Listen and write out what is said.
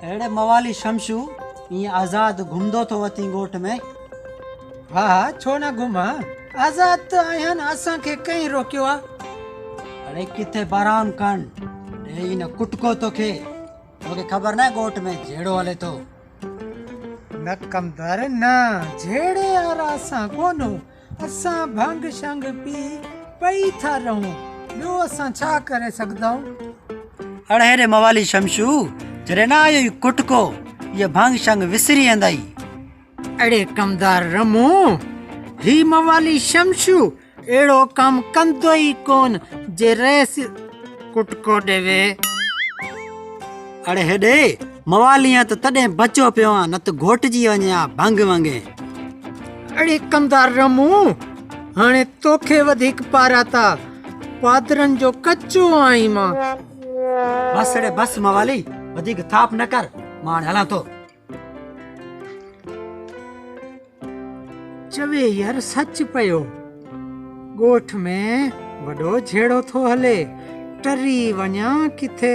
अहिड़े मवाली शमशू ईअं आज़ाद घुमंदो थो वती ॻोठ में। वाह, छो न घुमां? आज़ाद त आहियां न, असांखे कंहिं रोकियो आहे? अड़े किथे बाराम कन ॾे न कुटको तोखे। तोखे ख़बर न ॻोठ में जहिड़ो हले थो। न कमदार न, जहिड़े वारा असां कोन्हो। असां भंग शंग पी पई था रहूं, ॿियो असां छा करे सघंदा आहियूं? अड़े हेॾे मवाली शमशू जॾहिं न आयो ई कुटको इहा भंग शंग विसरी वेंदाई। अड़े कमदार रमू, ही मवाली शमशू अहिड़ो कम कंदो ई कोन जे रेस कुटको ॾेवे। अड़े हेॾे मवाली त तॾहिं बचो पियो आहे, न त घोटजी वञे हा भंग वंगे। अड़े कमदार रमू, हाणे तोखे वधीक पारा था, पादरनि जो कचो आई मां। बस अड़े बस मवाली, वधीक थाप न कर, मां हाणे हलां थो। चवे यार सच पियो, ॻोठ में वॾो झेड़ो थो हले, टरी वञा किथे।